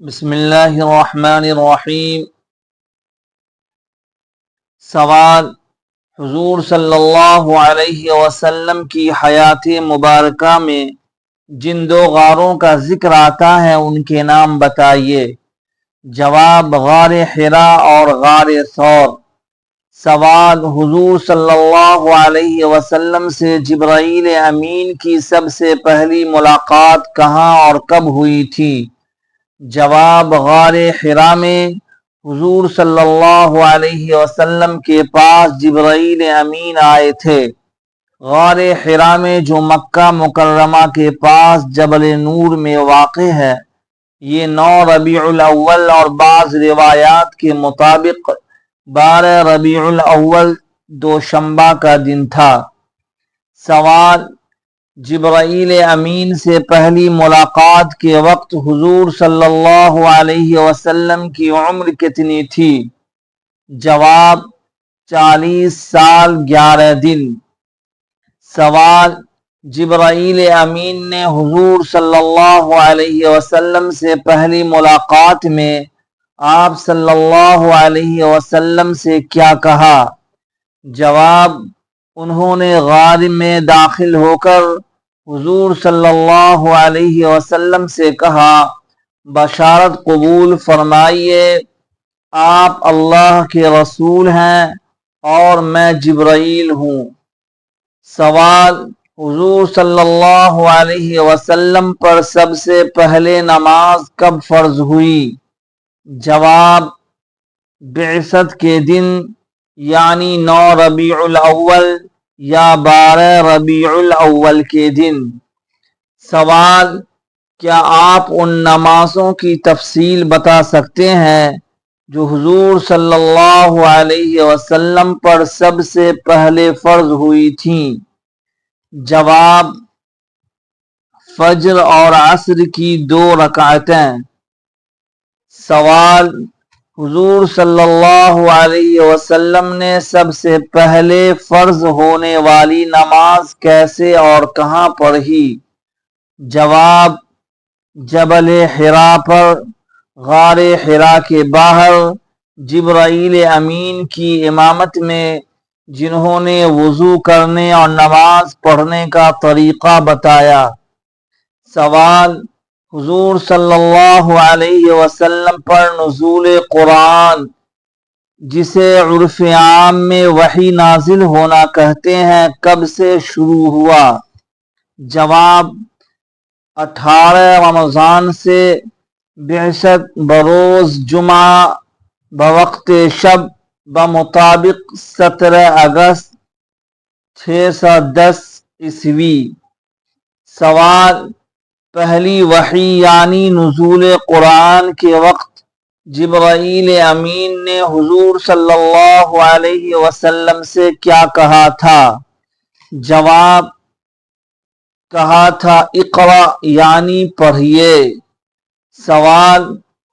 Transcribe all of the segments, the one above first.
بسم اللہ الرحمن الرحیم۔ سوال: حضور صلی اللہ علیہ وسلم کی حیات مبارکہ میں جن دو غاروں کا ذکر آتا ہے ان کے نام بتائیے۔ جواب: غار حرا اور غار ثور۔ سوال: حضور صلی اللہ علیہ وسلم سے جبرائیل امین کی سب سے پہلی ملاقات کہاں اور کب ہوئی تھی؟ جواب: غار حرا میں حضور صلی اللہ علیہ وسلم کے پاس جبرائیل امین آئے تھے۔ غار حرا میں جو مکہ مکرمہ کے پاس جبل نور میں واقع ہے، یہ 9 ربیع الاول اور بعض روایات کے مطابق 12 ربیع الاول دوشنبہ کا دن تھا۔ سوال: جبرائیل امین سے پہلی ملاقات کے وقت حضور صلی اللہ علیہ وسلم کی عمر کتنی تھی؟ جواب: 40 سال 11 دن۔ سوال: جبرائیل امین نے حضور صلی اللہ علیہ وسلم سے پہلی ملاقات میں آپ صلی اللہ علیہ وسلم سے کیا کہا؟ جواب: انہوں نے غار میں داخل ہو کر حضور صلی اللہ علیہ وسلم سے کہا، بشارت قبول فرمائیے، آپ اللہ کے رسول ہیں اور میں جبرائیل ہوں۔ سوال: حضور صلی اللہ علیہ وسلم پر سب سے پہلے نماز کب فرض ہوئی؟ جواب: بعثت کے دن، یعنی 9 ربیع الاول یا 12 ربیع الاول کے دن۔ سوال: کیا آپ ان نمازوں کی تفصیل بتا سکتے ہیں جو حضور صلی اللہ علیہ وسلم پر سب سے پہلے فرض ہوئی تھیں؟ جواب: فجر اور عصر کی 2 رکعتیں۔ سوال: حضور صلی اللہ علیہ وسلم نے سب سے پہلے فرض ہونے والی نماز کیسے اور کہاں پڑھی؟ جواب: جبل حرا پر، غار حرا کے باہر، جبرائیل امین کی امامت میں، جنہوں نے وضو کرنے اور نماز پڑھنے کا طریقہ بتایا۔ سوال: حضور صلی اللہ علیہ وسلم پر نزول قرآن، جسے عرف عام میں وحی نازل ہونا کہتے ہیں، کب سے شروع ہوا؟ جواب: 18 رمضان سے، بعثت بروز جمعہ، بوقت شب، بمطابق 17 اگست 610 عیسوی۔ سوال: پہلی وحی یعنی نزول قرآن کے وقت جبرائیل امین نے حضور صلی اللہ علیہ وسلم سے کیا کہا تھا؟ جواب: کہا تھا اقرأ، یعنی پڑھیے۔ سوال: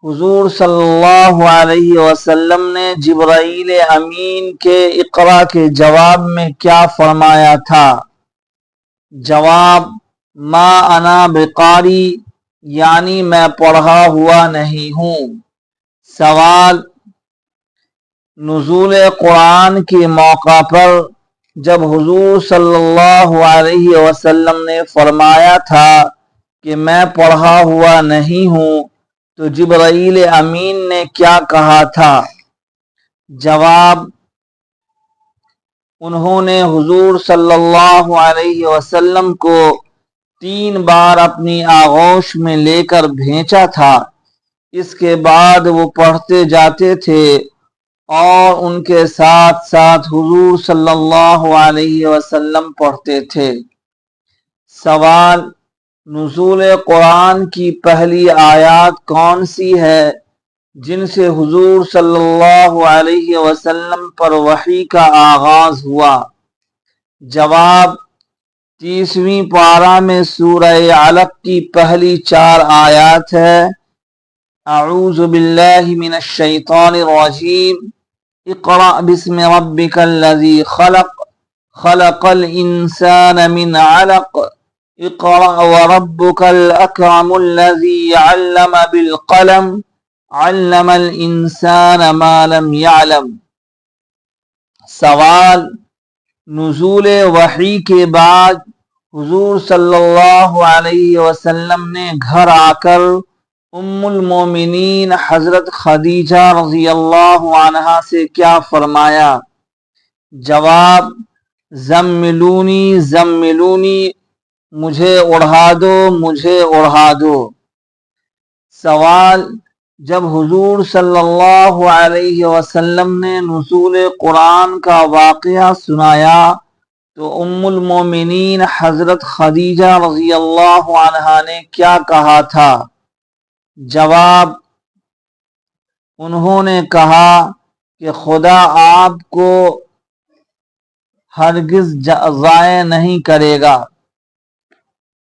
حضور صلی اللہ علیہ وسلم نے جبرائیل امین کے اقرأ کے جواب میں کیا فرمایا تھا؟ جواب: ما انا بقاری، یعنی میں پڑھا ہوا نہیں ہوں۔ سوال: نزول قرآن کے موقع پر جب حضور صلی اللہ علیہ وسلم نے فرمایا تھا کہ میں پڑھا ہوا نہیں ہوں، تو جبرائیل امین نے کیا کہا تھا؟ جواب: انہوں نے حضور صلی اللہ علیہ وسلم کو 3 بار اپنی آغوش میں لے کر بھیجا تھا، اس کے بعد وہ پڑھتے جاتے تھے اور ان کے ساتھ ساتھ حضور صلی اللہ علیہ وسلم پڑھتے تھے۔ سوال: نزول قرآن کی پہلی آیات کون سی ہے جن سے حضور صلی اللہ علیہ وسلم پر وحی کا آغاز ہوا؟ جواب: 30ویں پارہ میں سورہ علق کی پہلی 4 آیات ہے۔ اعوذ باللہ من الشیطان الرجیم، اقرأ بسم ربک الذی خلق، خلق الانسان من علق، اقرأ وربك الأكرم الذي علم بالقلم علم الإنسان ما لم يعلم۔ سوال، نزول وحی کے بعد حضور صلی اللہ علیہ وسلم نے گھر آ کر ام المومنین حضرت خدیجہ رضی اللہ عنہا سے کیا فرمایا؟ جواب، زملونی زملونی، مجھے اڑھا دو مجھے اڑھا دو۔ سوال، جب حضور صلی اللہ علیہ وسلم نے نزول قرآن کا واقعہ سنایا تو ام المومنین حضرت خدیجہ رضی اللہ عنہا نے کیا کہا تھا؟ جواب، انہوں نے کہا کہ خدا آپ کو ہرگز ضائع نہیں کرے گا۔